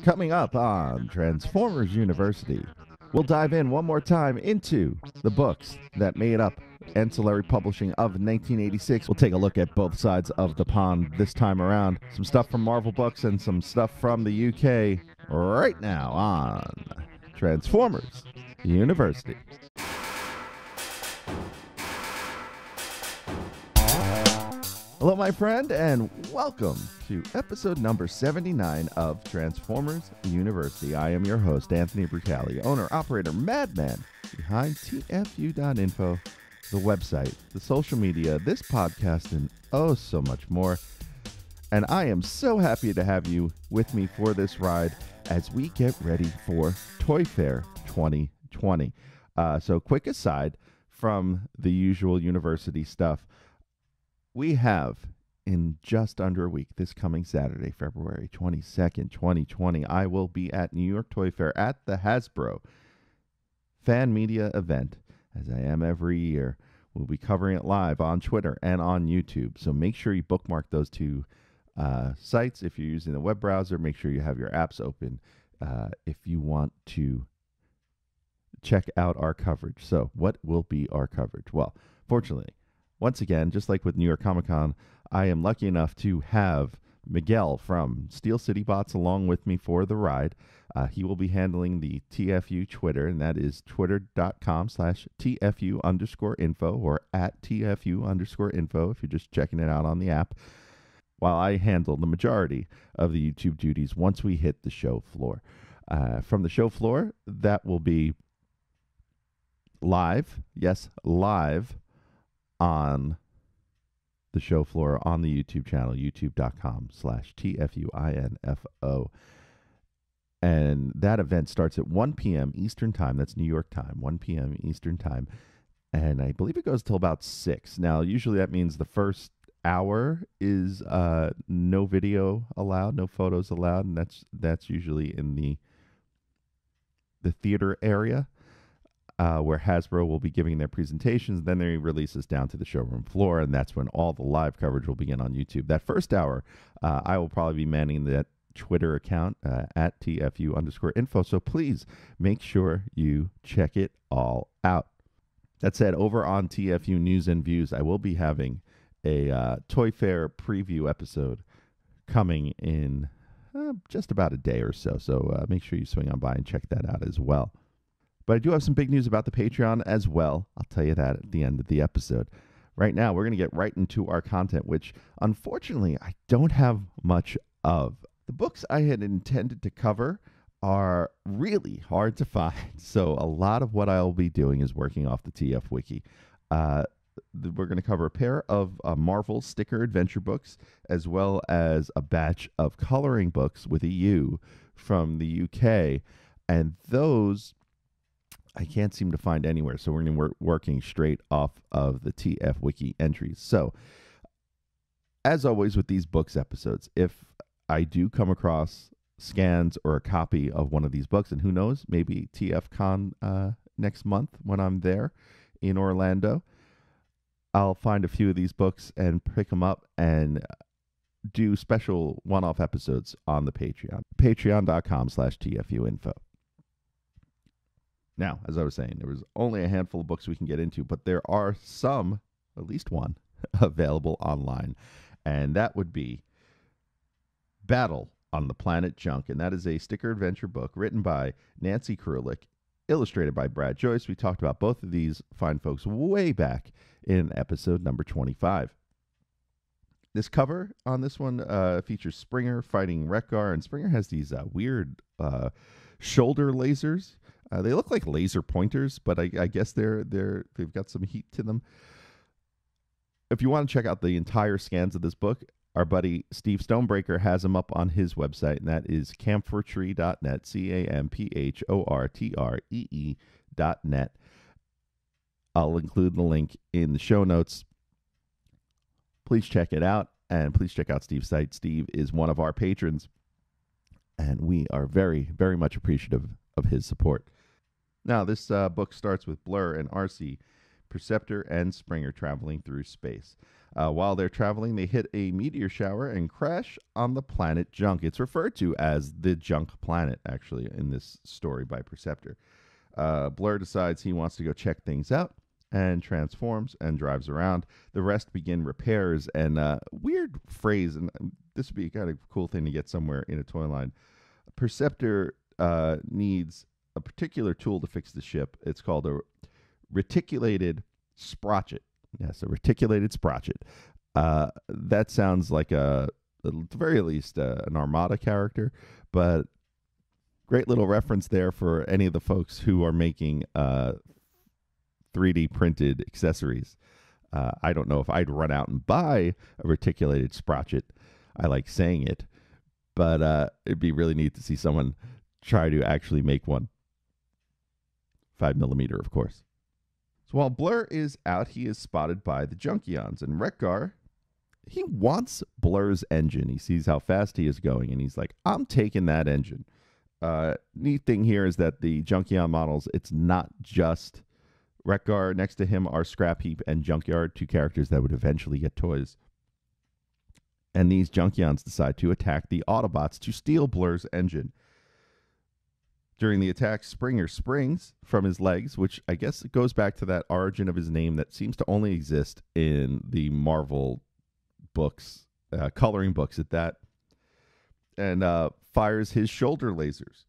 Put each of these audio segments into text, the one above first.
Coming up on Transformers University, we'll dive in one more time into the books that made up Ancillary Publishing of 1986. We'll take a look at both sides of the pond this time around. Some stuff from Marvel Books and some stuff from the UK right now on Transformers University. Hello, my friend, and welcome to episode number 79 of Transformers University. I am your host, Anthony Brucali, owner, operator, madman behind TFU.INFO, the website, the social media, this podcast, and oh so much more. And I am so happy to have you with me for this ride as we get ready for Toy Fair 2020. So quick aside from the usual university stuff. We have, in just under a week, this coming Saturday, February 22nd, 2020, I will be at New York Toy Fair at the Hasbro fan media event, as I am every year. We'll be covering it live on Twitter and on YouTube, so make sure you bookmark those two sites. If you're using the web browser, make sure you have your apps open if you want to check out our coverage. So what will be our coverage? Well, fortunately, once again, just like with New York Comic Con, I am lucky enough to have Miguel from Steel City Bots along with me for the ride. He will be handling the TFU Twitter, and that is twitter.com/TFU_info or at TFU_info if you're just checking it out on the app, while I handle the majority of the YouTube duties once we hit the show floor. From the show floor, that will be live, yes, live, on the show floor on the YouTube channel, youtube.com/TFU.INFO. And that event starts at 1 p.m. Eastern Time. That's New York time, 1 p.m. Eastern Time. And I believe it goes till about 6. Now, usually that means the first hour is no video allowed, no photos allowed, and that's usually in the theater area. Where Hasbro will be giving their presentations. Then they release us down to the showroom floor, and that's when all the live coverage will begin on YouTube. That first hour, I will probably be manning that Twitter account at TFU_info, so please make sure you check it all out. That said, over on TFU News and Views, I will be having a Toy Fair preview episode coming in just about a day or so, so make sure you swing on by and check that out as well. But I do have some big news about the Patreon as well. I'll tell you that at the end of the episode. Right now, we're going to get right into our content, which, unfortunately, I don't have much of. The books I had intended to cover are really hard to find. So a lot of what I'll be doing is working off the TF Wiki. We're going to cover a pair of Marvel sticker adventure books, as well as a batch of coloring books with a U from the UK. And those I can't seem to find anywhere, so we're going to be working straight off of the TF Wiki entries. So, as always with these books episodes, if I do come across scans or a copy of one of these books, and who knows, maybe TFCon next month when I'm there in Orlando, I'll find a few of these books and pick them up and do special one-off episodes on the Patreon. Patreon.com/TFU.INFO. Now, as I was saying, there was only a handful of books we can get into, but there are some, at least one, available online. And that would be Battle on the Planet Junk. And that is a sticker adventure book written by Nancy Krulik, illustrated by Brad Joyce. We talked about both of these fine folks way back in episode number 25. This cover on this one features Springer fighting Wreck-Gar, and Springer has these weird shoulder lasers. They look like laser pointers, but I guess they've got some heat to them. If you want to check out the entire scans of this book, our buddy Steve Stonebreaker has them up on his website, and that is campfortree.net, CAMPHORTREE.net. I'll include the link in the show notes. Please check it out, and please check out Steve's site. Steve is one of our patrons, and we are very, very much appreciative of his support. Now, this book starts with Blur and Arcee, Perceptor and Springer traveling through space. While they're traveling, they hit a meteor shower and crash on the planet Junk. It's referred to as the Junk Planet, actually, in this story by Perceptor. Blur decides he wants to go check things out and transforms and drives around. The rest begin repairs, and weird phrase, and this would be kind of a cool thing to get somewhere in a toy line. Perceptor needs a particular tool to fix the ship. It's called a reticulated sprocket. Yes, a reticulated sprocket. That sounds like at the very least, an Armada character, but great little reference there for any of the folks who are making 3D printed accessories. I don't know if I'd run out and buy a reticulated sprocket. I like saying it, but it'd be really neat to see someone try to actually make one. 5mm, of course. So while Blur is out, he is spotted by the Junkions, and Wreck-Gar, he wants Blur's engine. He sees how fast he is going, and he's like, I'm taking that engine. Neat thing here is that the Junkion models, it's not just Wreck-Gar. Next to him are Scrap Heap and Junkyard, two characters that would eventually get toys. And these Junkions decide to attack the Autobots to steal Blur's engine. During the attack, Springer springs from his legs, which I guess goes back to that origin of his name that seems to only exist in the Marvel books, coloring books at that, and fires his shoulder lasers.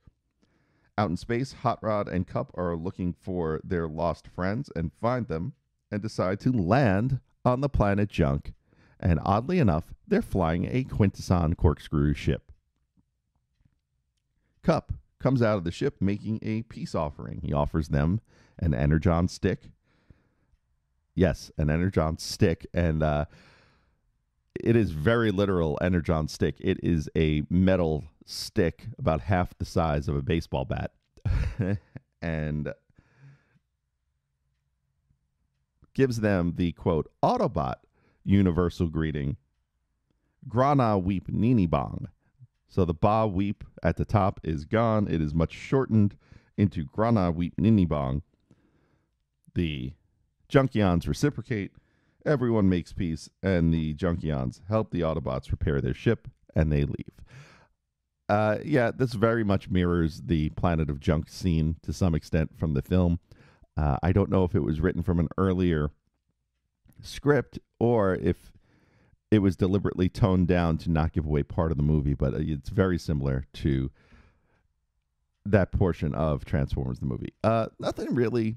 Out in space, Hot Rod and Cup are looking for their lost friends and find them and decide to land on the planet Junk. And oddly enough, they're flying a Quintesson corkscrew ship. Cup comes out of the ship making a peace offering. He offers them an Energon Stick. Yes, an Energon Stick. And it is very literal Energon Stick. It is a metal stick about half the size of a baseball bat. And gives them the, quote, Autobot universal greeting. Grana Weep Nini Bong. So the Ba Weep at the top is gone. It is much shortened into Grana Weep Nini Bong. The Junkions reciprocate. Everyone makes peace, and the Junkions help the Autobots repair their ship, and they leave. Yeah, this very much mirrors the Planet of Junk scene to some extent from the film. I don't know if it was written from an earlier script or if it was deliberately toned down to not give away part of the movie, but it's very similar to that portion of Transformers the movie. Nothing really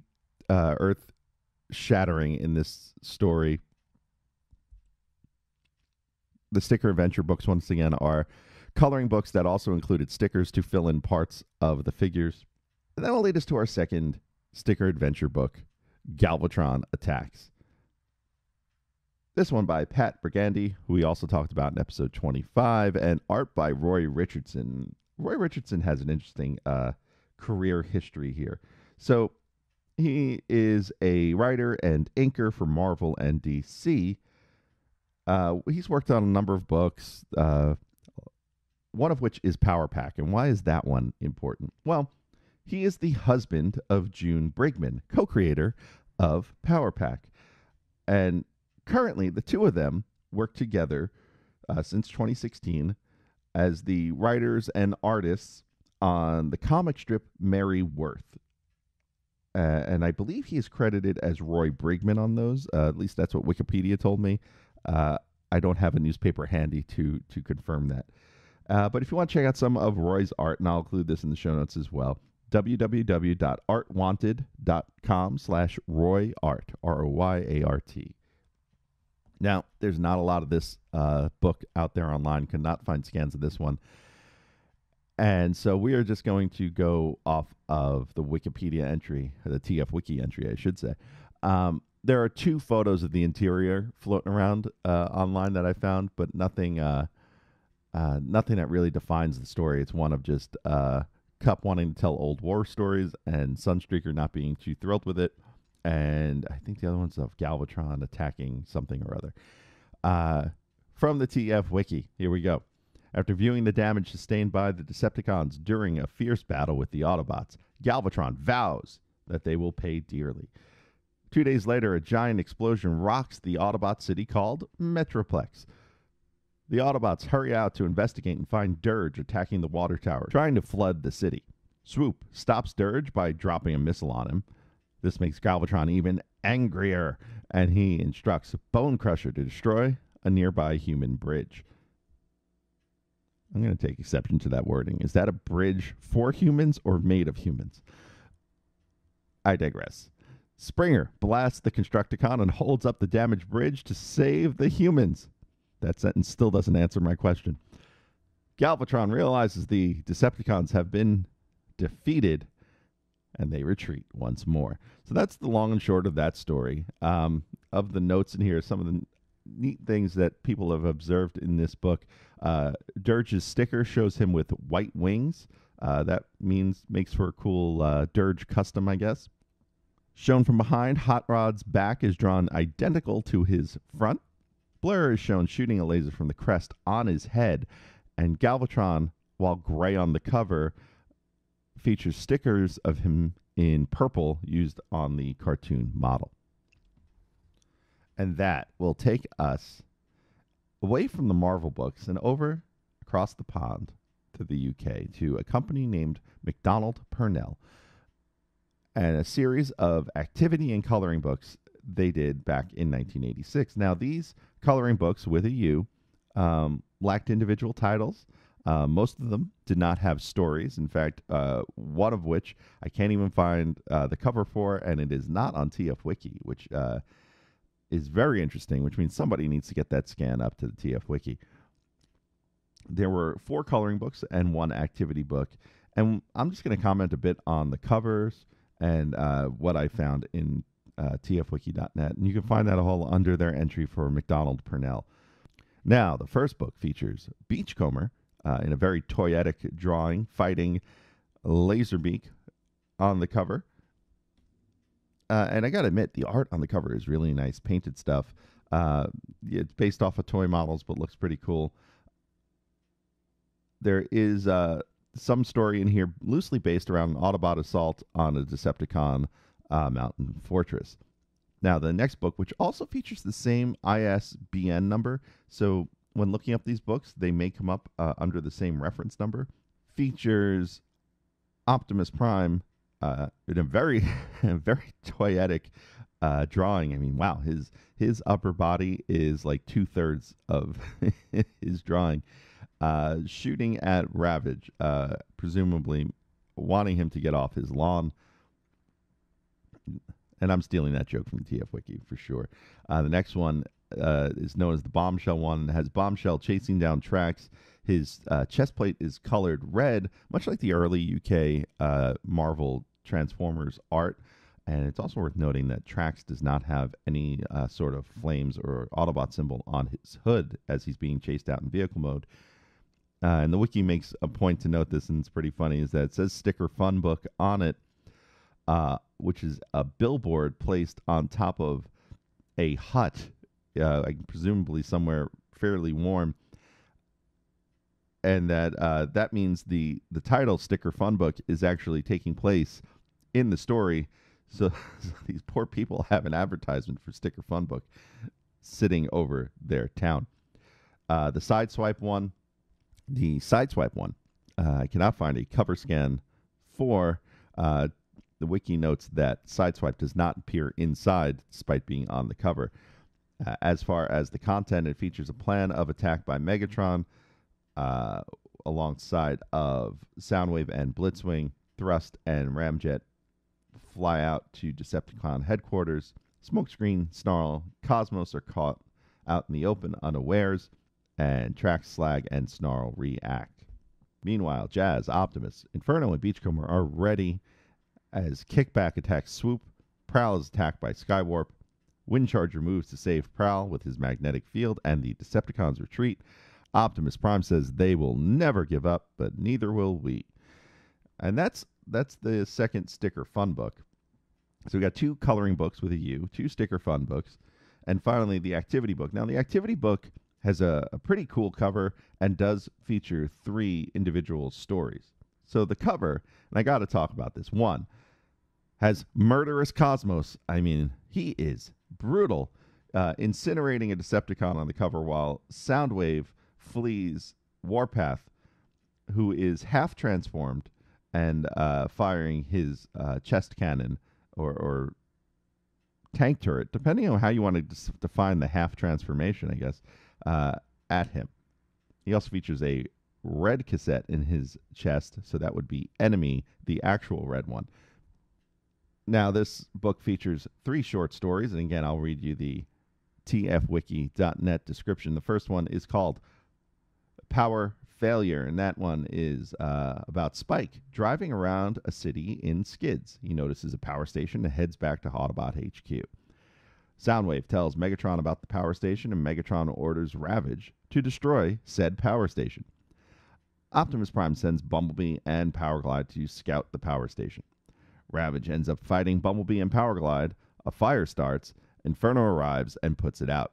earth-shattering in this story. The sticker adventure books, once again, are coloring books that also included stickers to fill in parts of the figures. And that will lead us to our second sticker adventure book, Galvatron Attacks. This one by Pat Brigandy, who we also talked about in episode 25, and art by Roy Richardson. Roy Richardson has an interesting career history here. So he is a writer and inker for Marvel and DC. He's worked on a number of books, one of which is Power Pack. And why is that one important? Well, he is the husband of June Brigman, co-creator of Power Pack. And currently, the two of them work together since 2016 as the writers and artists on the comic strip Mary Worth. And I believe he is credited as Roy Brigman on those. At least that's what Wikipedia told me. I don't have a newspaper handy to confirm that. But if you want to check out some of Roy's art, and I'll include this in the show notes as well, www.artwanted.com/RoyArt, ROYART. Now, there's not a lot of this book out there online. Could not find scans of this one. And so we are just going to go off of the Wikipedia entry, the TF Wiki entry, I should say. There are two photos of the interior floating around online that I found, but nothing that really defines the story. It's one of just Cup wanting to tell old war stories and Sunstreaker not being too thrilled with it. And I think the other one's of Galvatron attacking something or other. From the TF Wiki, here we go. After viewing the damage sustained by the Decepticons during a fierce battle with the Autobots, Galvatron vows that they will pay dearly. 2 days later, a giant explosion rocks the Autobot city called Metroplex. The Autobots hurry out to investigate and find Dirge attacking the water tower, trying to flood the city. Swoop stops Dirge by dropping a missile on him. This makes Galvatron even angrier, and he instructs Bone Crusher to destroy a nearby human bridge. I'm going to take exception to that wording. Is that a bridge for humans or made of humans? I digress. Springer blasts the Constructicon and holds up the damaged bridge to save the humans. That sentence still doesn't answer my question. Galvatron realizes the Decepticons have been defeated, and they retreat once more. So that's the long and short of that story. Of the notes in here, some of the neat things that people have observed in this book. Dirge's sticker shows him with white wings. That makes for a cool Dirge custom, I guess. Shown from behind, Hot Rod's back is drawn identical to his front. Blur is shown shooting a laser from the crest on his head, and Galvatron, while gray on the cover, features stickers of him in purple used on the cartoon model. And that will take us away from the Marvel books and over across the pond to the UK to a company named Macdonald Purnell and a series of activity and coloring books they did back in 1986. Now, these coloring books with a U lacked individual titles. Most of them did not have stories. In fact, one of which I can't even find the cover for, and it is not on TF.Wiki, which is very interesting, which means somebody needs to get that scan up to the TF.Wiki. There were 4 coloring books and 1 activity book, and I'm just going to comment a bit on the covers and what I found in tfwiki.net, and you can find that all under their entry for Macdonald Purnell. Now, the first book features Beachcomber in a very toyetic drawing fighting Laserbeak on the cover. And I got to admit, the art on the cover is really nice, painted stuff. It's based off of toy models, but looks pretty cool. There is some story in here loosely based around an Autobot assault on a Decepticon mountain fortress. Now, the next book, which also features the same ISBN number, so when looking up these books, they may come up under the same reference number, features Optimus Prime in a very, very toyetic drawing. I mean, wow, his upper body is like 2/3 of his drawing, shooting at Ravage, presumably wanting him to get off his lawn. And I'm stealing that joke from the TF.Wiki for sure. The next one is known as the Bombshell one. It has Bombshell chasing down Trax. His chest plate is colored red, much like the early UK Marvel Transformers art. And it's also worth noting that Trax does not have any sort of flames or Autobot symbol on his hood as he's being chased out in vehicle mode. And the wiki makes a point to note this, and it's pretty funny, is that it says Sticker Fun Book on it, which is a billboard placed on top of a hut, presumably somewhere fairly warm. And that means the title Sticker Fun Book is actually taking place in the story. So these poor people have an advertisement for Sticker Fun Book sitting over their town. The Sideswipe one, I cannot find a cover scan for. The wiki notes that Sideswipe does not appear inside, despite being on the cover. As far as the content, it features a plan of attack by Megatron, alongside of Soundwave and Blitzwing. Thrust and Ramjet fly out to Decepticon headquarters. Smokescreen, Snarl, Cosmos are caught out in the open unawares, and Trax, Slag, and Snarl react. Meanwhile, Jazz, Optimus, Inferno, and Beachcomber are ready as Kickback attacks Swoop. Prowl is attacked by Skywarp. Windcharger moves to save Prowl with his magnetic field, and the Decepticons retreat. Optimus Prime says they will never give up, but neither will we. And that's the second Sticker Fun Book. So we got 2 coloring books with a U, 2 Sticker Fun Books, and finally the activity book. Now, the activity book has a pretty cool cover and does feature 3 individual stories. So the cover, and I got to talk about this. 1, has murderous Cosmos. I mean, he is brutal, incinerating a Decepticon on the cover while Soundwave flees Warpath, who is half transformed and firing his chest cannon or tank turret, depending on how you want to define the half transformation, I guess, at him. He also features a red cassette in his chest, so that would be Enemy, the actual red one. Now, this book features 3 short stories, and again, I'll read you the tfwiki.net description. The first one is called Power Failure, and that one is about Spike driving around a city in skids. He notices a power station and heads back to Autobot HQ. Soundwave tells Megatron about the power station, and Megatron orders Ravage to destroy said power station. Optimus Prime sends Bumblebee and Powerglide to scout the power station. Ravage ends up fighting Bumblebee and Powerglide. A fire starts. Inferno arrives and puts it out.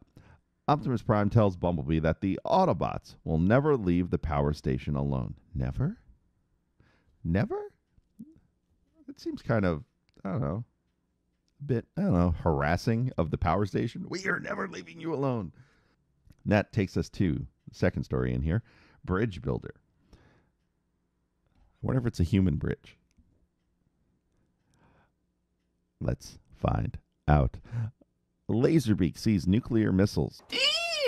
Optimus Prime tells Bumblebee that the Autobots will never leave the power station alone. Never? Never? It seems kind of, harassing of the power station. We are never leaving you alone. And that takes us to the second story in here, Bridge Builder. I wonder if it's a human bridge. Let's find out. Laserbeak sees nuclear missiles.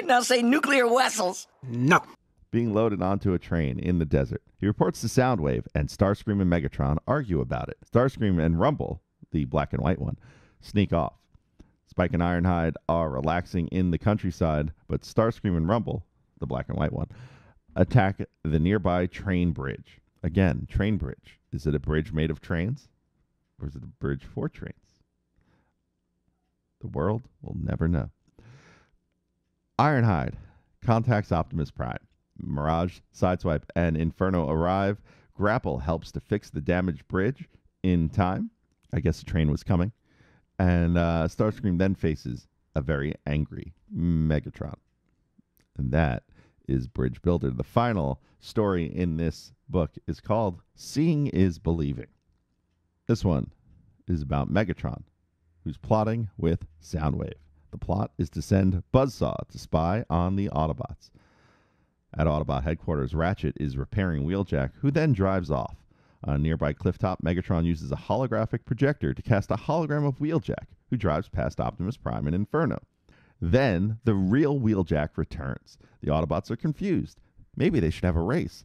Now say nuclear vessels. No. Being loaded onto a train in the desert. He reports to Soundwave, and Starscream and Megatron argue about it. Starscream and Rumble, the black and white one, sneak off. Spike and Ironhide are relaxing in the countryside, but Starscream and Rumble, the black and white one, attack the nearby train bridge. Again, train bridge. Is it a bridge made of trains? Or is it a bridge for trains? The world will never know. Ironhide contacts Optimus Prime. Mirage, Sideswipe, and Inferno arrive. Grapple helps to fix the damaged bridge in time. I guess the train was coming. And Starscream then faces a very angry Megatron. And that is Bridge Builder. The final story in this book is called Seeing is Believing. This one is about Megatron, who's plotting with Soundwave. The plot is to send Buzzsaw to spy on the Autobots. At Autobot headquarters, Ratchet is repairing Wheeljack, who then drives off. On a nearby clifftop, Megatron uses a holographic projector to cast a hologram of Wheeljack, who drives past Optimus Prime and Inferno. Then, the real Wheeljack returns. The Autobots are confused. Maybe they should have a race.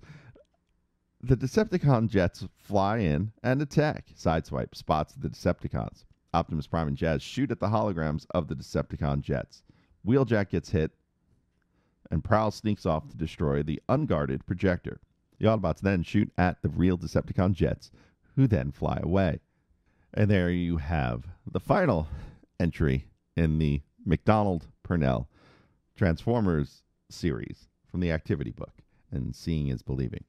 The Decepticon jets fly in and attack. Sideswipe spots the Decepticons. Optimus Prime and Jazz shoot at the holograms of the Decepticon jets. Wheeljack gets hit, and Prowl sneaks off to destroy the unguarded projector. The Autobots then shoot at the real Decepticon jets, who then fly away. And there you have the final entry in the Macdonald Purnell Transformers series from the activity book, and Seeing is Believing.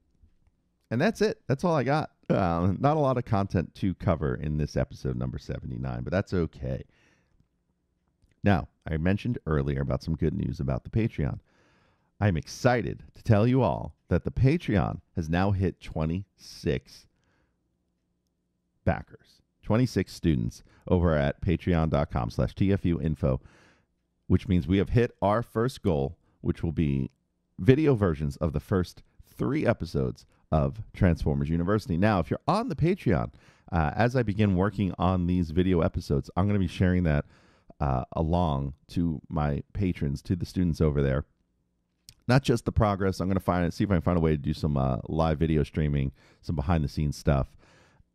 And that's it. That's all I got. Not a lot of content to cover in this episode number 79, but that's okay. Now, I mentioned earlier about some good news about the Patreon. I'm excited to tell you all that the Patreon has now hit 26 backers, 26 students over at patreon.com/TFU.INFO, which means we have hit our first goal, which will be video versions of the first 3 episodes of Transformers University. Now, if you're on the Patreon, as I begin working on these video episodes, I'm going to be sharing that along to my patrons, to the students over there. Not just the progress. I'm going to see if I can find a way to do some live video streaming, some behind-the-scenes stuff,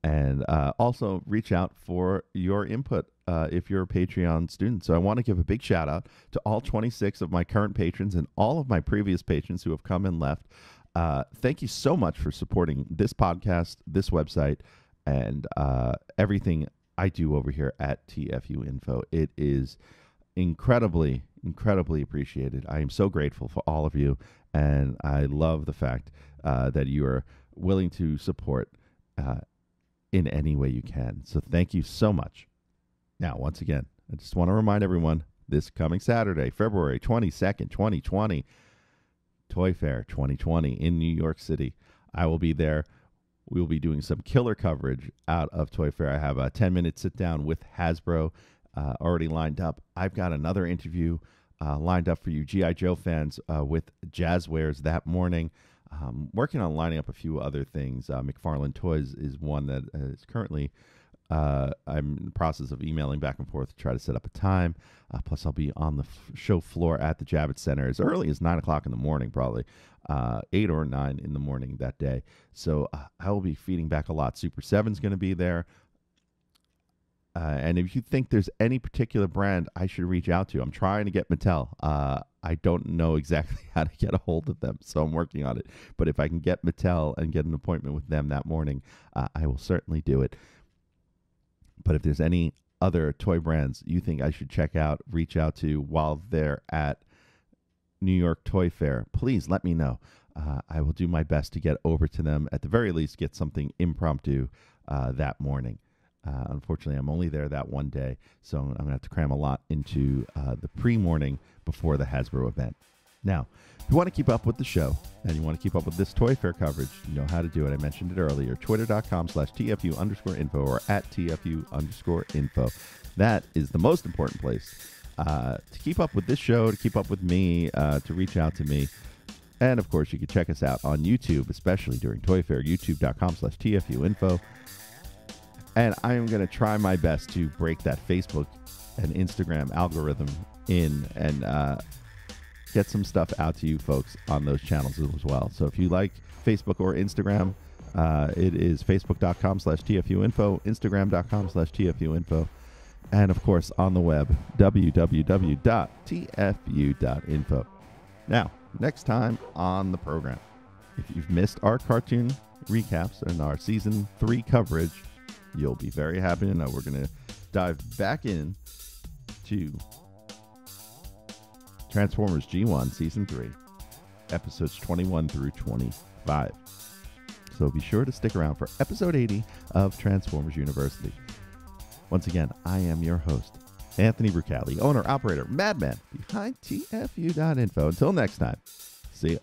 and also reach out for your input if you're a Patreon student. So I want to give a big shout-out to all 26 of my current patrons and all of my previous patrons who have come and left. Thank you so much for supporting this podcast, this website, and everything I do over here at TFU.INFO. It is incredibly appreciated. I am so grateful for all of you, and I love the fact that you are willing to support in any way you can. So thank you so much. Now, once again, I just want to remind everyone, this coming Saturday, February 22nd, 2020, Toy Fair 2020 in New York City. I will be there we will be doing some killer coverage out of Toy Fair. I have a 10-minute sit-down with Hasbro already lined up. I've got another interview lined up for you G.I. Joe fans with Jazzwares that morning. Working on lining up a few other things. McFarlane Toys is one that is currently I'm in the process of emailing back and forth to try to set up a time. Plus, I'll be on the show floor at the Javits Center as early as 9 o'clock in the morning, probably 8 or 9 in the morning that day. So I will be feeding back a lot. Super 7's going to be there. And if you think there's any particular brand I should reach out to, I'm trying to get Mattel. I don't know exactly how to get a hold of them, so I'm working on it. But if I can get Mattel and get an appointment with them that morning, I will certainly do it. But if there's any other toy brands you think I should check out, reach out to while they're at New York Toy Fair, please let me know. I will do my best to get over to them, at the very least, get something impromptu that morning. Unfortunately, I'm only there that one day, so I'm going to have to cram a lot into the pre-morning before the Hasbro event. Now, if you want to keep up with the show and you want to keep up with this Toy Fair coverage, you know how to do it. I mentioned it earlier, twitter.com/TFU_info or at TFU_info. That is the most important place to keep up with this show, to keep up with me, to reach out to me. And, of course, you can check us out on YouTube, especially during Toy Fair, youtube.com/TFU_info. And I am going to try my best to break that Facebook and Instagram algorithm in and get some stuff out to you folks on those channels as well. So if you like Facebook or Instagram, it is facebook.com/TFU_info, instagram.com/TFU_info, and of course on the web, www.tfu.info. Now, next time on the program, if you've missed our cartoon recaps and our season 3 coverage, you'll be very happy to know we're going to dive back in to Transformers G1 Season 3, episodes 21 through 25. So be sure to stick around for episode 80 of Transformers University. Once again, I am your host, Anthony Brucali, owner, operator, madman behind TFU.info. Until next time, see ya.